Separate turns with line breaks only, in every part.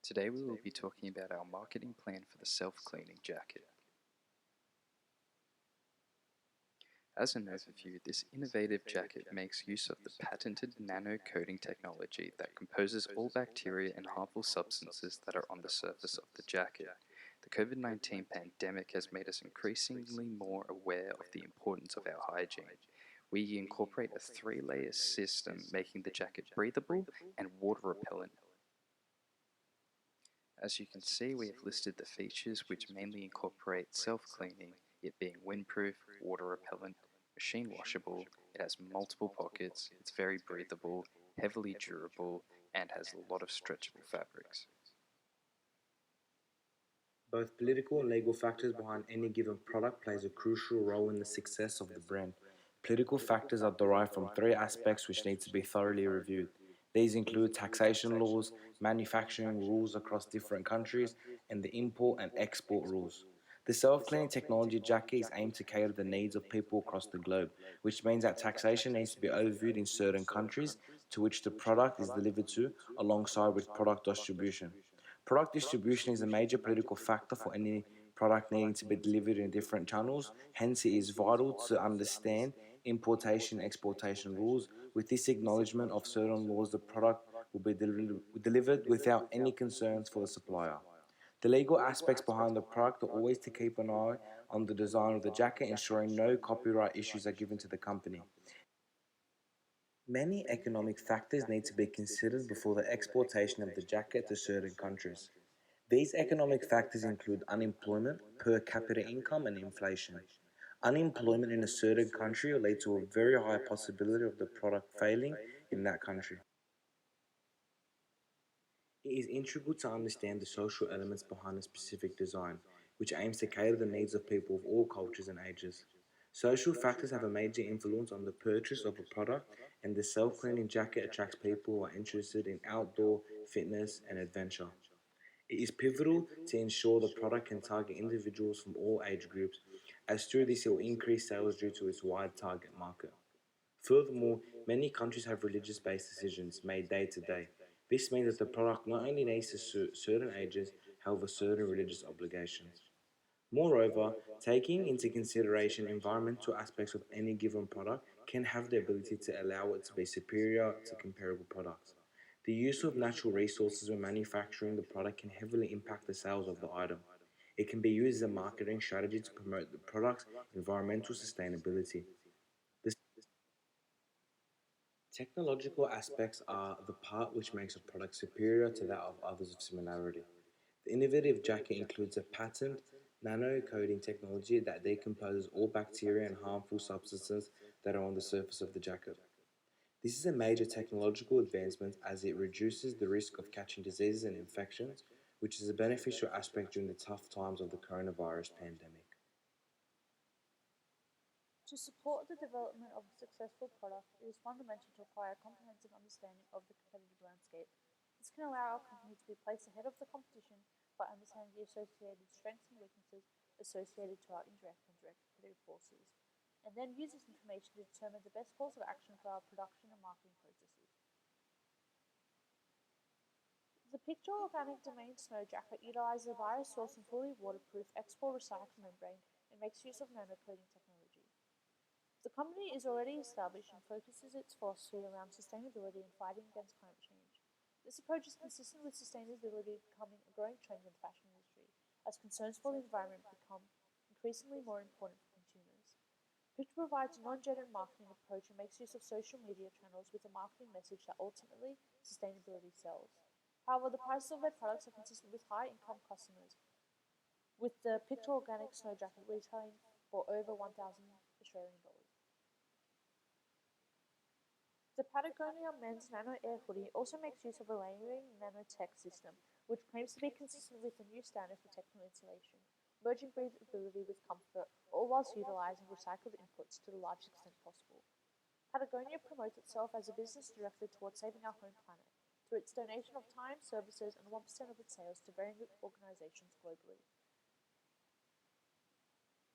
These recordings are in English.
Today we will be talking about our marketing plan for the self-cleaning jacket. As an overview, this innovative jacket makes use of the patented nano-coating technology that composes all bacteria and harmful substances that are on the surface of the jacket. The COVID-19 pandemic has made us increasingly more aware of the importance of our hygiene. We incorporate a 3-layer system, making the jacket breathable and water repellent. As you can see, we have listed the features which mainly incorporate self-cleaning, it being windproof, water repellent, machine washable, it has multiple pockets, it's very breathable, heavily durable, and has a lot of stretchable fabrics.
Both political and legal factors behind any given product plays a crucial role in the success of the brand. Political factors are derived from three aspects which need to be thoroughly reviewed. These include taxation laws, manufacturing rules across different countries, and the import and export rules. The self-cleaning technology jacket is aimed to cater the needs of people across the globe, which means that taxation needs to be overviewed in certain countries to which the product is delivered to, alongside with product distribution. Product distribution is a major political factor for any product needing to be delivered in different channels. Hence, it is vital to understand importation and exportation rules. With this acknowledgement of certain laws, the product will be delivered without any concerns for the supplier. The legal aspects behind the product are always to keep an eye on the design of the jacket, ensuring no copyright issues are given to the company. Many economic factors need to be considered before the exportation of the jacket to certain countries. These economic factors include unemployment, per capita income, and inflation. Unemployment in a certain country will lead to a very high possibility of the product failing in that country. It is integral to understand the social elements behind a specific design, which aims to cater the needs of people of all cultures and ages. Social factors have a major influence on the purchase of a product, and the self-cleaning jacket attracts people who are interested in outdoor, fitness, and adventure. It is pivotal to ensure the product can target individuals from all age groups, as through this it will increase sales due to its wide target market. Furthermore, many countries have religious-based decisions made day to day. This means that the product not only needs to suit certain ages, however certain religious obligations. Moreover, taking into consideration environmental aspects of any given product can have the ability to allow it to be superior to comparable products. The use of natural resources when manufacturing the product can heavily impact the sales of the item. It can be used as a marketing strategy to promote the product's environmental sustainability. The technological aspects are the part which makes a product superior to that of others of similarity. The innovative jacket includes a patent nano-coating technology that decomposes all bacteria and harmful substances that are on the surface of the jacket. This is a major technological advancement as it reduces the risk of catching diseases and infections, which is a beneficial aspect during the tough times of the coronavirus pandemic.
To support the development of a successful product, it is fundamental to acquire a comprehensive understanding of the competitive landscape. This can allow our company to be placed ahead of the competition by understanding the associated strengths and weaknesses associated to our indirect and direct competitive forces, and then use this information to determine the best course of action for our production and marketing processes. The Picture Organic Domain Snow Jacket utilizes a biosourced and fully waterproof export recycled membrane and makes use of nanocoating technology. The company is already established and focuses its philosophy around sustainability and fighting against climate change. This approach is consistent with sustainability becoming a growing trend in the fashion industry, as concerns for the environment become increasingly more important for consumers. Picture provides a non-gendered marketing approach and makes use of social media channels with a marketing message that ultimately sustainability sells. However, the prices of their products are consistent with high-income customers, with the Picture Organic Snow Jacket retailing for over 1,000 Australian dollars. The Patagonia Men's Nano Air Hoodie also makes use of a layering nanotech system, which claims to be consistent with the new standard for technical insulation, merging breathability with comfort, all whilst utilizing recycled inputs to the largest extent possible. Patagonia promotes itself as a business directed towards saving our home planet through its donation of time, services, and 1% of its sales to varying organizations globally.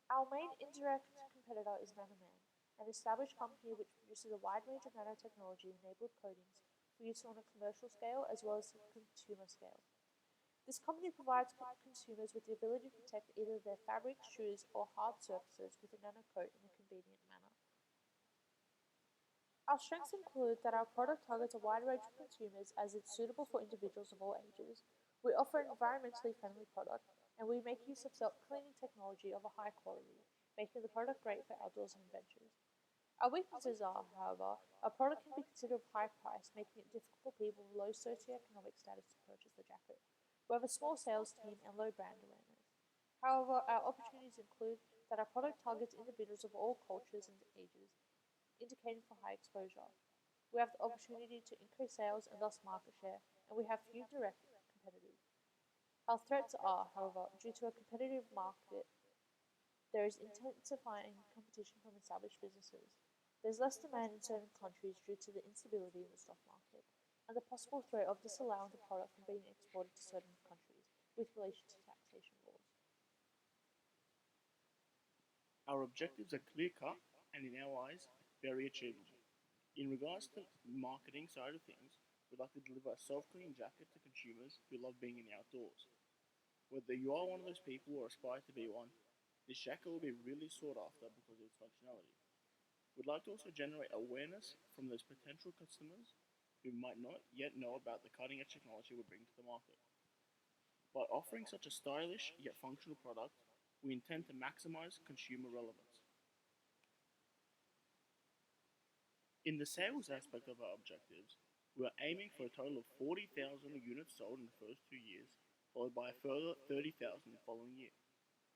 Our main indirect competitor is Nanoman, an established company which produces a wide range of nanotechnology-enabled coatings for use on a commercial scale as well as consumer scale. This company provides consumers with the ability to protect either their fabric, shoes, or hard surfaces with a nanocoat in a convenient manner. Our strengths include that our product targets a wide range of consumers as it's suitable for individuals of all ages. We offer an environmentally friendly product, and we make use of self-cleaning technology of a high quality, making the product great for outdoors and adventures. Our weaknesses are, however, our product can be considered of high price, making it difficult for people with low socioeconomic status to purchase the jacket. We have a small sales team and low brand awareness. However, our opportunities include that our product targets individuals of all cultures and ages, indicating for high exposure. We have the opportunity to increase sales and thus market share, and we have few direct competitors. Our threats are, however, due to a competitive market, there is intensifying competition from established businesses. There's less demand in certain countries due to the instability in the stock market, and the possible threat of disallowing the product from being exported to certain countries with relation to taxation laws.
Our objectives are clear cut and, in our eyes, very achievable. In regards to the marketing side of things, we'd like to deliver a self-cleaning jacket to consumers who love being in the outdoors. Whether you are one of those people or aspire to be one, this jacket will be really sought after because of its functionality. We'd like to also generate awareness from those potential customers who might not yet know about the cutting edge technology we bring to the market. By offering such a stylish yet functional product, we intend to maximize consumer relevance. In the sales aspect of our objectives, we are aiming for a total of 40,000 units sold in the first 2 years, followed by a further 30,000 the following year.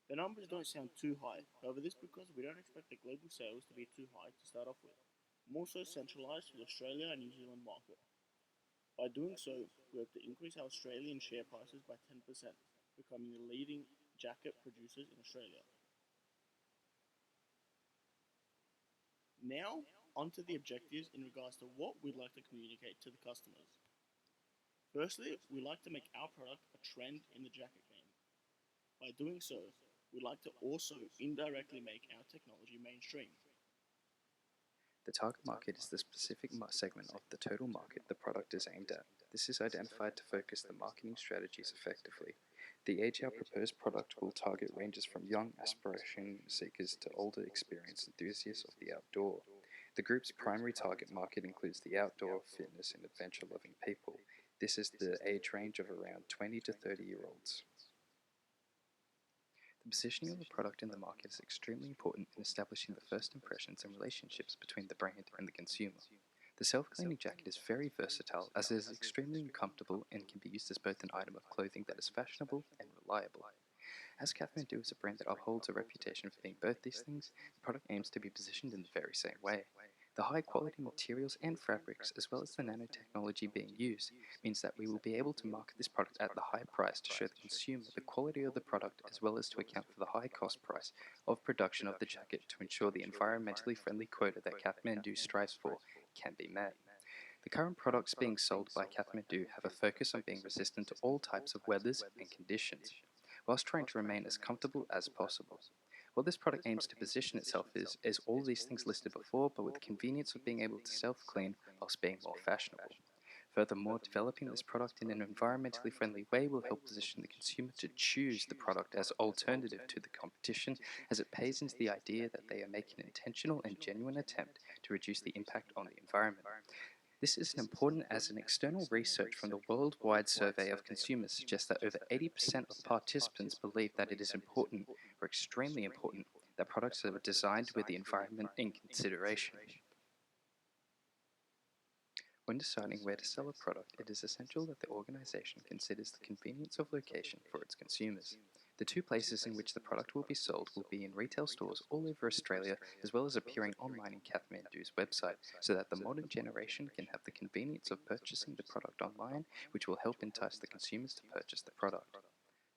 The numbers don't sound too high, however this is because we don't expect the global sales to be too high to start off with, more so centralised to the Australia and New Zealand market. By doing so, we hope to increase our Australian share prices by 10%, becoming the leading jacket producers in Australia. Now, onto the objectives in regards to what we'd like to communicate to the customers. Firstly, we like to make our product a trend in the jacket game. By doing so, we'd like to also indirectly make our technology mainstream.
The target market is the specific segment of the total market the product is aimed at. This is identified to focus the marketing strategies effectively. The age our proposed product will target ranges from young aspiration seekers to older experienced enthusiasts of the outdoor. The group's primary target market includes the outdoor, fitness, and adventure-loving people. This is the age range of around 20 to 30-year-olds. The positioning of the product in the market is extremely important in establishing the first impressions and relationships between the brand and the consumer. The self-cleaning jacket is very versatile as it is extremely comfortable and can be used as both an item of clothing that is fashionable and reliable. As Kathmandu is a brand that upholds a reputation for being both these things, the product aims to be positioned in the very same way. The high-quality materials and fabrics, as well as the nanotechnology being used, means that we will be able to market this product at the high price to show the consumer the quality of the product, as well as to account for the high cost price of production of the jacket to ensure the environmentally friendly quota that Kathmandu strives for can be met. The current products being sold by Kathmandu have a focus on being resistant to all types of weathers and conditions, whilst trying to remain as comfortable as possible. What this product aims to position itself is all these things listed before, but with the convenience of being able to self-clean whilst being more fashionable. Furthermore, developing this product in an environmentally friendly way will help position the consumer to choose the product as alternative to the competition, as it pays into the idea that they are making an intentional and genuine attempt to reduce the impact on the environment. This is important as an external research from the Worldwide Survey of Consumers suggests that over 80% of participants believe that it is important, or extremely important, that products are designed with the environment in consideration. When deciding where to sell a product, it is essential that the organization considers the convenience of location for its consumers. The two places in which the product will be sold will be in retail stores all over Australia, as well as appearing online in Kathmandu's website, so that the modern generation can have the convenience of purchasing the product online, which will help entice the consumers to purchase the product.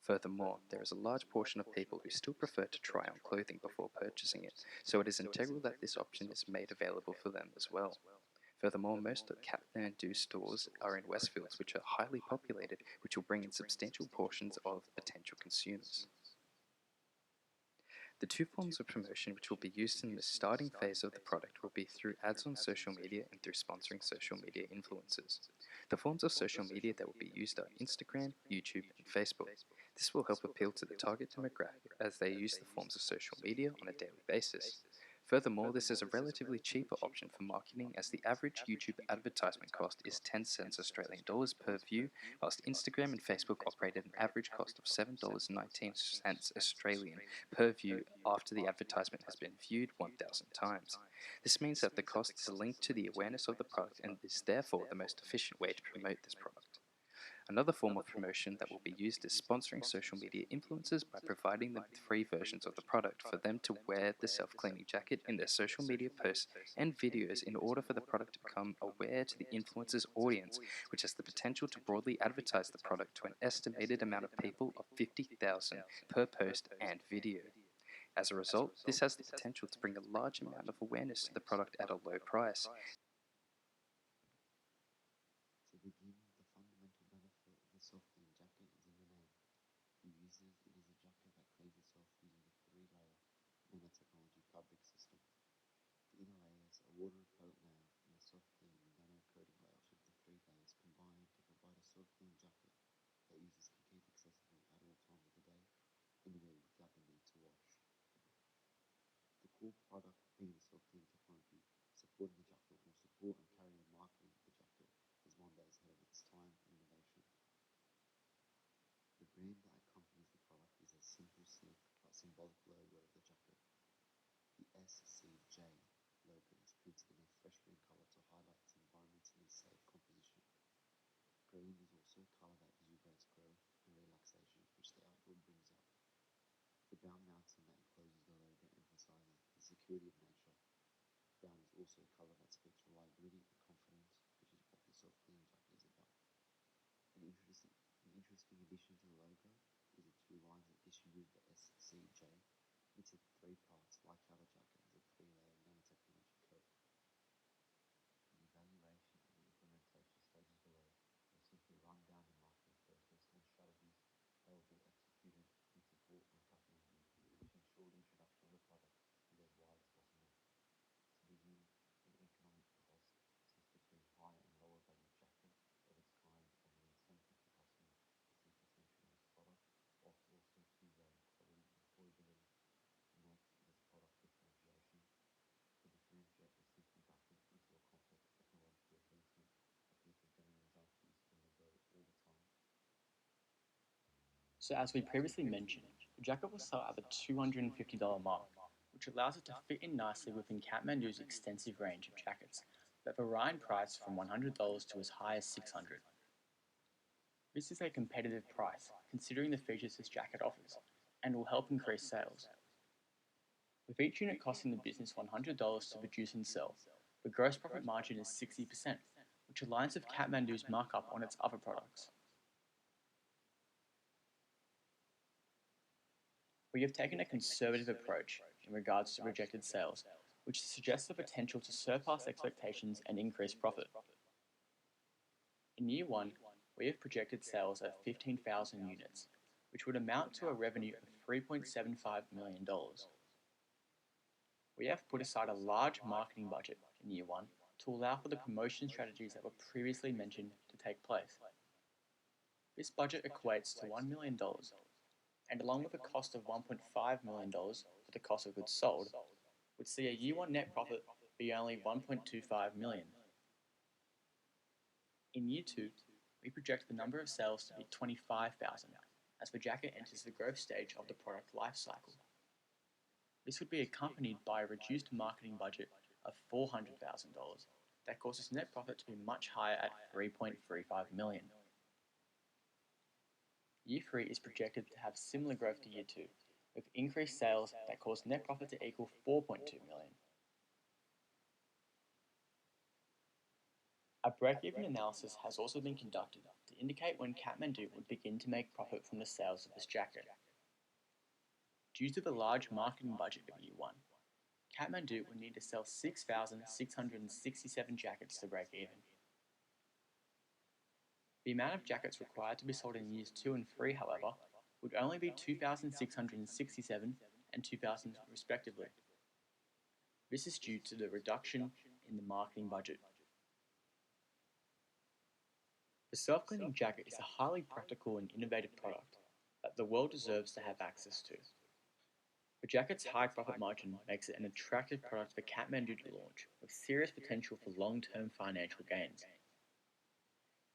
Furthermore, there is a large portion of people who still prefer to try on clothing before purchasing it, so it is integral that this option is made available for them as well. Furthermore, most of Kathmandu stores are in Westfields, which are highly populated, which will bring in substantial portions of potential consumers. The two forms of promotion which will be used in the starting phase of the product will be through ads on social media and through sponsoring social media influencers. The forms of social media that will be used are Instagram, YouTube, and Facebook. This will help appeal to the target demographic as they use the forms of social media on a daily basis. Furthermore, this is a relatively cheaper option for marketing as the average YouTube advertisement cost is 10 cents Australian dollars per view, whilst Instagram and Facebook operate at an average cost of $7.19 Australian per view after the advertisement has been viewed 1,000 times. This means that the cost is linked to the awareness of the product and is therefore the most efficient way to promote this product. Another form of promotion that will be used is sponsoring social media influencers by providing them with free versions of the product for them to wear the self-cleaning jacket in their social media posts and videos in order for the product to become aware to the influencer's audience, which has the potential to broadly advertise the product to an estimated amount of people of 50,000 per post and video. As a result, this has the potential to bring a large amount of awareness to the product at a low price.
To begin, the fundamental benefit of the self-clean jacket is in the name. For users, it is a jacket that cleans itself using a 3-layer nanotechnology fabric system. The inner layers, a water-repellent layer, and a self-clean nano-coating layer of the 3 layers combine to provide a self-clean jacket that users can keep accessible at all times of the day and wear without the need to wash. The core product being the self-clean technology supporting the jacket will support and carry on marketing the jacket as one that is ahead of its time and innovation. The brand that accompanies the product is a simple, sleek, but symbolic logo of the jacket. The SCJ logo is printed in a fresh green color to highlight its environmentally safe composition. Green is also a color that exudes growth and relaxation, which the outdoor brings out. The brown mountain that encloses the logo emphasizes the security of nature. Brown is also a color that speaks reliability and confidence, which is what the self-cleaning jacket is about. An interesting addition to the logo is the 2 lines that distribute the SCJ into 3 parts, like how the jacket has a 3-layer nanotechnology coat. The evaluation and the implementation stages below will simply run down the marketing process and strategies that will be executed in support on customers' needs to ensure the introduction of the product is as wide as possible. To begin, an economic cost sits between higher and lower value jacket of its kind as an incentive for customers to see potential in this product, whilst also conveying quality and affordability. Next is product differentiation. To differentiate the simple jacket into a complex technological solution that people denim junkies want to wear all the time.
So as we previously mentioned, the jacket will sell at the $250 mark, which allows it to fit in nicely within Kathmandu's extensive range of jackets, that vary in price from $100 to as high as $600. This is a competitive price, considering the features this jacket offers, and will help increase sales. With each unit costing the business $100 to produce and sell, the gross profit margin is 60%, which aligns with Kathmandu's markup on its other products. We have taken a conservative approach in regards to projected sales, which suggests the potential to surpass expectations and increase profit. In year 1, we have projected sales at 15,000 units, which would amount to a revenue of $3.75 million. We have put aside a large marketing budget in year 1 to allow for the promotion strategies that were previously mentioned to take place. This budget equates to $1 million, and along with a cost of $1.5 million for the cost of goods sold, would see a year 1 net profit be only $1.25 million. In year 2, we project the number of sales to be 25,000 as the jacket enters the growth stage of the product life cycle. This would be accompanied by a reduced marketing budget of $400,000 that causes net profit to be much higher at $3.35 million. Year 3 is projected to have similar growth to year 2, with increased sales that cause net profit to equal $4.2 million. A break-even analysis has also been conducted to indicate when Kathmandu would begin to make profit from the sales of this jacket. Due to the large marketing budget of year 1, Kathmandu would need to sell 6,667 jackets to break even. The amount of jackets required to be sold in years 2 and 3, however, would only be 2,667 and 2000 respectively. This is due to the reduction in the marketing budget. The self-cleaning jacket is a highly practical and innovative product that the world deserves to have access to. The jacket's high profit margin makes it an attractive product for Kathmandu to launch, with serious potential for long-term financial gains.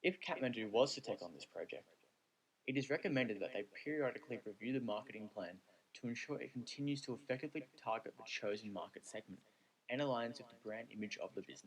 If Kathmandu was to take on this project, it is recommended that they periodically review the marketing plan to ensure it continues to effectively target the chosen market segment and aligns with the brand image of the business.